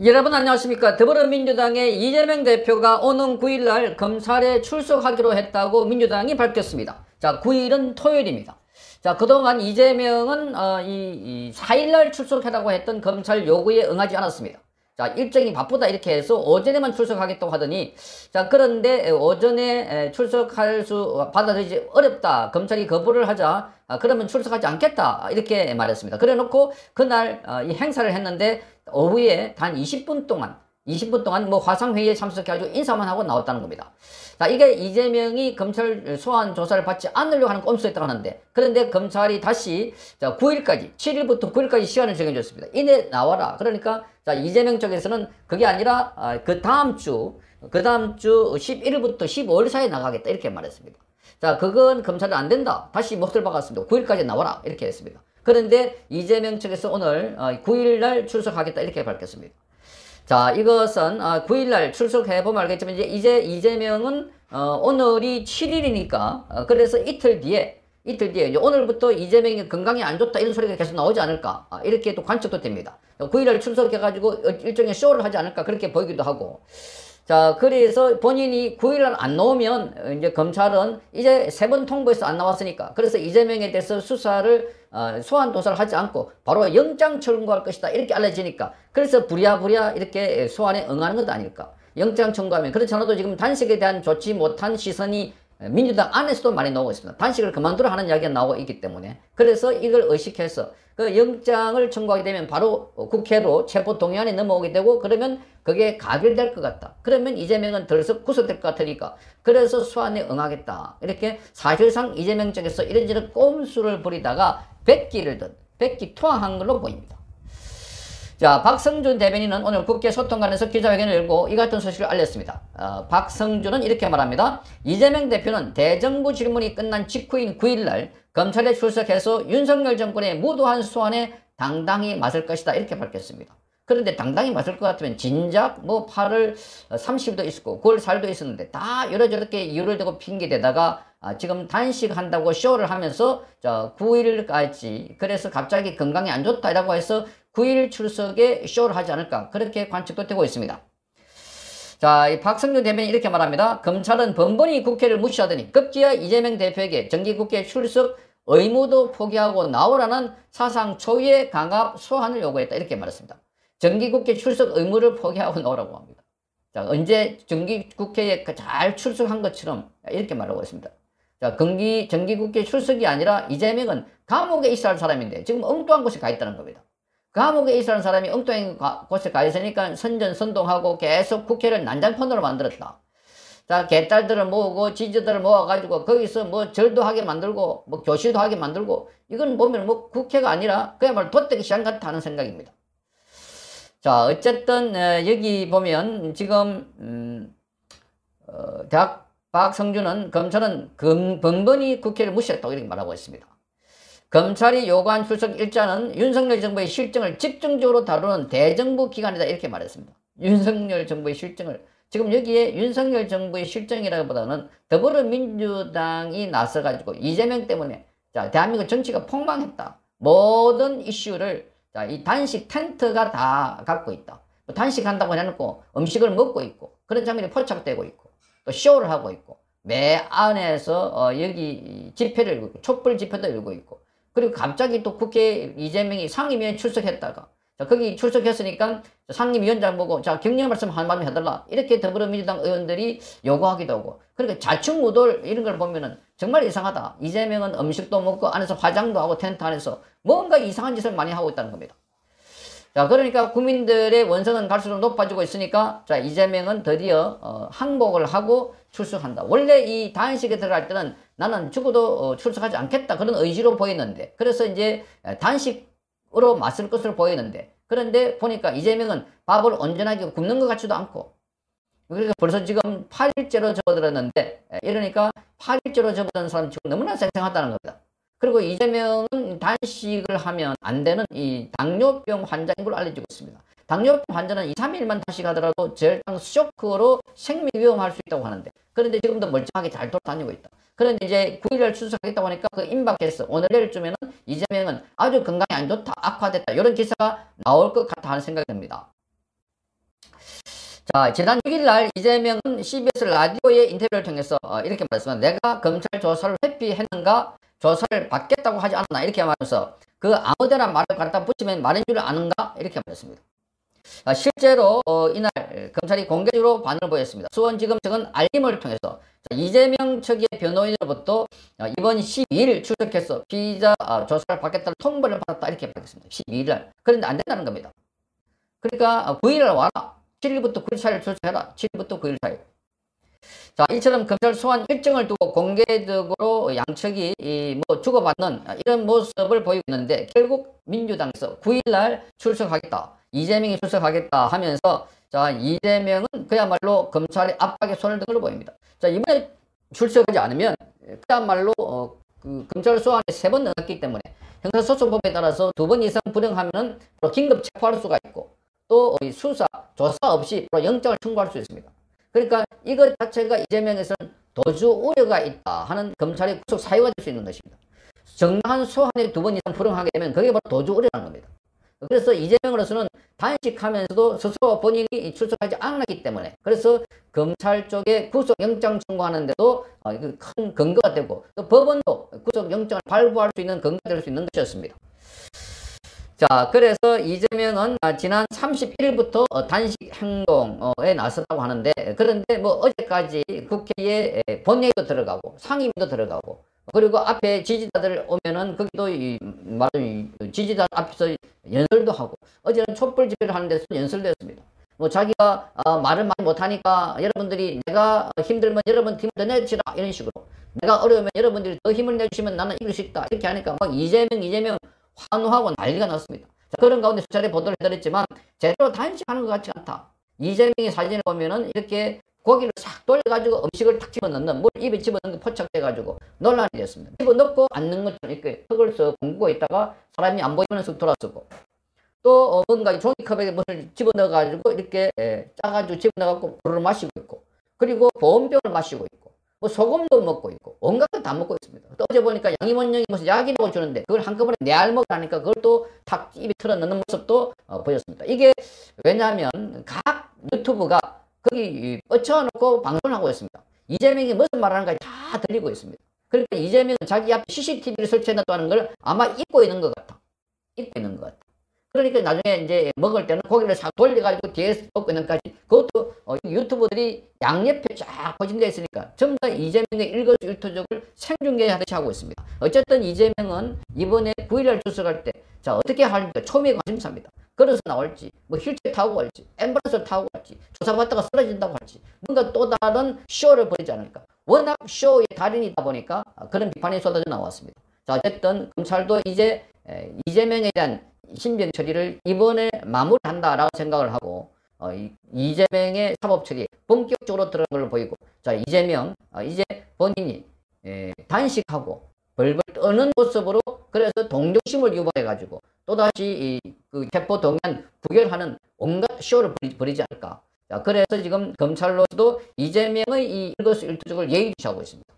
여러분 안녕하십니까. 더불어민주당의 이재명 대표가 오는 9일날 검찰에 출석하기로 했다고 민주당이 밝혔습니다. 자, 9일은 토요일입니다. 자, 그동안 이재명은 4일날 출석하라고 했던 검찰 요구에 응하지 않았습니다. 자, 일정이 바쁘다 이렇게 해서 오전에만 출석하겠다고 하더니, 자, 그런데 오전에 받아들이지 어렵다, 검찰이 거부를 하자, 그러면 출석하지 않겠다 이렇게 말했습니다. 그래 놓고 그날 이 행사를 했는데 오후에 단 20분 동안 뭐 화상회의에 참석해가지고 인사만 하고 나왔다는 겁니다. 자, 이게 이재명이 검찰 소환 조사를 받지 않으려고 하는 꼼수였다고 하는데, 그런데 검찰이 다시 9일까지, 7일부터 9일까지 시간을 정해줬습니다. 이내 나와라. 그러니까 자, 이재명 쪽에서는 그게 아니라 그 다음 주 11일부터 15일 사이에 나가겠다 이렇게 말했습니다. 자, 그건 검찰은 안 된다. 다시 몫을 박았습니다. 9일까지 나와라 이렇게 했습니다. 그런데 이재명 측에서 오늘 9일날 출석하겠다 이렇게 밝혔습니다. 자, 이것은 9일날 출석해보면 알겠지만 이제 이재명은 오늘이 7일이니까 그래서 이틀 뒤에 이제 오늘부터 이재명이 건강이 안 좋다 이런 소리가 계속 나오지 않을까, 이렇게 또 관측도 됩니다. 9일날 출석해가지고 일종의 쇼를 하지 않을까 그렇게 보이기도 하고. 자, 그래서 본인이 9일날 안 나오면 이제 검찰은 이제 3번 통보해서 안 나왔으니까, 그래서 이재명에 대해서 수사를 소환 조사를 하지 않고 바로 영장 청구할 것이다 이렇게 알려지니까, 그래서 부랴부랴 이렇게 소환에 응하는 것 아닐까. 영장 청구하면, 그렇지 않아도 지금 단식에 대한 좋지 못한 시선이 민주당 안에서도 많이 나오고 있습니다. 단식을 그만두라 하는 이야기가 나오고 있기 때문에. 그래서 이걸 의식해서 그 영장을 청구하게 되면 바로 국회로 체포동의안이 넘어오게 되고, 그러면 그게 가결될 것 같다. 그러면 이재명은 덜썩 구속될 것 같으니까, 그래서 소환에 응하겠다. 이렇게 사실상 이재명 쪽에서 이런저런 꼼수를 부리다가 백기투항한 걸로 보입니다. 자, 박성준 대변인은 오늘 국회 소통관에서 기자회견을 열고 이 같은 소식을 알렸습니다. 박성준은 이렇게 말합니다. 이재명 대표는 대정부 질문이 끝난 직후인 9일날 검찰에 출석해서 윤석열 정권의 무도한 소환에 당당히 맞설 것이다 이렇게 밝혔습니다. 그런데 당당히 맞설 것 같으면 진작 뭐 8월 30일도 있었고 9월 4일도 있었는데 다 이러저렇게 이유를 대고 핑계대다가 지금 단식한다고 쇼를 하면서 9일까지, 그래서 갑자기 건강이 안 좋다라고 해서 9일 출석에 쇼를 하지 않을까 그렇게 관측도 되고 있습니다. 자, 이 박성준 대변인이 이렇게 말합니다. 검찰은 번번이 국회를 무시하더니 급기야 이재명 대표에게 정기국회 출석 의무도 포기하고 나오라는 사상 초유의 강압 소환을 요구했다 이렇게 말했습니다. 정기국회 출석 의무를 포기하고 나오라고 합니다. 자, 언제 정기국회에 잘 출석한 것처럼 이렇게 말하고 있습니다. 자, 정기국회 출석이 아니라 이재명은 감옥에 있어야 할 사람인데 지금 엉뚱한 곳에 가 있다는 겁니다. 감옥에 있어야 하는 사람이 엉뚱한 곳에 가 있으니까 선전선동하고 계속 국회를 난장판으로 만들었다. 자, 개딸들을 모으고 지지들을 모아가지고 거기서 뭐 절도 하게 만들고 뭐 교실도 하게 만들고, 이건 보면 뭐 국회가 아니라 그야말로 도떼기 시장 같다 하는 생각입니다. 자, 어쨌든 여기 보면 지금 대학 박성준은 검찰은 번번이 국회를 무시했다고 이렇게 말하고 있습니다. 검찰이 요구한 출석 일자는 윤석열 정부의 실정을 집중적으로 다루는 대정부 기관이다 이렇게 말했습니다. 윤석열 정부의 실정을, 지금 여기에 윤석열 정부의 실정이라기보다는 더불어민주당이 나서가지고 이재명 때문에 대한민국 정치가 폭망했다. 모든 이슈를 이 단식 텐트가 다 갖고 있다. 단식한다고 해놓고 음식을 먹고 있고 그런 장면이 포착되고 있고 또 쇼를 하고 있고 매 안에서 여기 집회를 열고 있고 촛불 집회도 열고 있고, 그리고 갑자기 또 국회 이재명이 상임위에 출석했다가 거기 출석했으니까 상임위원장 보고 격려 말씀 한마디 해달라 이렇게 더불어민주당 의원들이 요구하기도 하고, 그러니까 좌충우돌 이런 걸 보면은 정말 이상하다. 이재명은 음식도 먹고 안에서 화장도 하고 텐트 안에서 뭔가 이상한 짓을 많이 하고 있다는 겁니다. 자, 그러니까 국민들의 원성은 갈수록 높아지고 있으니까 이재명은 드디어 항복을 하고 출석한다. 원래 이 단식에 들어갈 때는 나는 죽어도 출석하지 않겠다 그런 의지로 보였는데, 그래서 이제 단식으로 맞설 것으로 보였는데, 그런데 보니까 이재명은 밥을 온전하게 굶는 것 같지도 않고, 그러니까 벌써 지금 8일째로 접어들었는데, 이러니까 8일째로 접어든 사람 지금 너무나 생생하다는 겁니다. 그리고 이재명은 단식을 하면 안 되는 이 당뇨병 환자인 걸로 알려지고 있습니다. 당뇨병 환자는 2, 3일만 단식하더라도 절당 쇼크로 생명 위험할 수 있다고 하는데, 그런데 지금도 멀쩡하게 잘 돌아다니고 있다. 그런데 이제 9일을 출석하겠다고 하니까 그 임박해서 오늘 내일쯤에는 이재명은 아주 건강이 안 좋다, 악화됐다, 이런 기사가 나올 것 같다 하는 생각이 듭니다. 자, 지난 6일 날 이재명은 CBS 라디오의 인터뷰를 통해서 이렇게 말했습니다. 내가 검찰 조사를 회피했는가? 조사를 받겠다고 하지 않았나? 이렇게 말하면서 그 아무데나 말을 갖다 붙이면 말인 줄 아는가? 이렇게 말했습니다. 실제로 이날 검찰이 공개적으로 반응을 보였습니다. 수원지검 측은 알림을 통해서 이재명 측의 변호인으로부터 이번 12일 출석해서 피의자 조사를 받겠다는 통보를 받았다 이렇게 밝혔습니다. 12일 날. 그런데 안 된다는 겁니다. 그러니까 9일 날 와라. 7일부터 9일 사이를 출석해라. 7일부터 9일 사이. 자, 이처럼 검찰 소환 일정을 두고 공개적으로 양측이 뭐 주고받는 이런 모습을 보이고 있는데 결국 민주당에서 9일날 출석하겠다. 이재명이 출석하겠다 하면서 자, 이재명은 그야말로 검찰의 압박에 손을 든 걸로 보입니다. 자, 이번에 출석하지 않으면 그야말로 그 검찰 소환에 3번 넣었기 때문에 형사소송법에 따라서 2번 이상 불응하면 긴급 체포할 수가 있고 또 수사, 조사 없이 영장을 청구할 수 있습니다. 그러니까 이것 자체가 이재명에서는 도주 우려가 있다 하는 검찰의 구속 사유가 될 수 있는 것입니다. 정당한 소환에 2번 이상 불응하게 되면 그게 바로 도주 우려라는 겁니다. 그래서 이재명으로서는 단식하면서도 스스로 본인이 출석하지 않았기 때문에 그래서 검찰 쪽에 구속영장 청구하는데도 큰 근거가 되고 또 법원도 구속영장을 발부할 수 있는 근거가 될 수 있는 것이었습니다. 자, 그래서 이재명은 지난 31일부터 단식 행동에 나섰다고 하는데 그런데 뭐 어제까지 국회에 본회의도 들어가고 상임위도 들어가고 그리고 앞에 지지자들 오면은 거기도 지지자 앞에서 연설도 하고 어제는 촛불 집회를 하는 데서 연설도 했습니다. 뭐 자기가 말을 많이 못하니까 여러분들이 내가 힘들면 여러분 힘을 더 내주시라 이런 식으로 내가 어려우면 여러분들이 더 힘을 내주시면 나는 이길 수 있다 이렇게 하니까 막 이재명 환호하고 난리가 났습니다. 자, 그런 가운데 수차례 보도를 해드렸지만 제대로 단식하는 것 같지 않다. 이재명의 사진을 보면은 이렇게 고기를 싹 돌려가지고 음식을 탁 집어넣는 물 입에 집어넣는 게 포착돼가지고 논란이 됐습니다. 집어넣고 앉는 것처럼 이렇게 턱을 써 공부고 있다가 사람이 안 보이면 쓱 돌아서고 또 뭔가 종이컵에 무엇을 집어넣어가지고 이렇게 짜가지고 집어넣어갖고 물을 마시고 있고 그리고 보온병을 마시고 있고 뭐 소금도 먹고 있고 온갖 걸 다 먹고 있습니다. 또 어제 보니까 양이몬령이 무슨 약이라고 주는데 그걸 한꺼번에 내 알먹을 하니까 그걸 또 탁 입에 틀어 넣는 모습도 보였습니다. 이게 왜냐하면 각 유튜브가 거기 뻗쳐놓고 방송하고 있습니다. 이재명이 무슨 말하는가 다 들리고 있습니다. 그러니까 이재명은 자기 앞에 CCTV를 설치해놨다는 걸 아마 잊고 있는 것 같아. 잊고 있는 것 같아. 그러니까 나중에 이제 먹을 때는 고기를 싹 돌려가지고 뒤에서 먹고 있는 까지 그것도 유튜버들이 양옆에 쫙 포진되어 있으니까 전부 다 이재명의 일거수일투족을 생중계하듯이 하고 있습니다. 어쨌든 이재명은 이번에 9일날 출석할 때 자 어떻게 할까 초미의 관심사입니다. 걸어서 나올지 뭐 휠체어 타고 갈지 앰뷸런스를 타고 갈지 조사받다가 쓰러진다고 할지 뭔가 또 다른 쇼를 벌이지 않을까. 워낙 쇼의 달인이다 보니까 그런 비판이 쏟아져 나왔습니다. 자 어쨌든 검찰도 이제 이재명에 대한 신병 처리를 이번에 마무리한다라고 생각을 하고 이재명의 사법 처리 본격적으로 들어간 걸로 보이고 자 이재명 이제 본인이 단식하고 벌벌 떠는 모습으로 그래서 동정심을 유발해 가지고 또다시 그 체포 동의안 부결하는 온갖 쇼를 벌이지 않을까. 자 그래서 지금 검찰로서도 이재명의 이 일거수일투족을 예의주시하고 있습니다.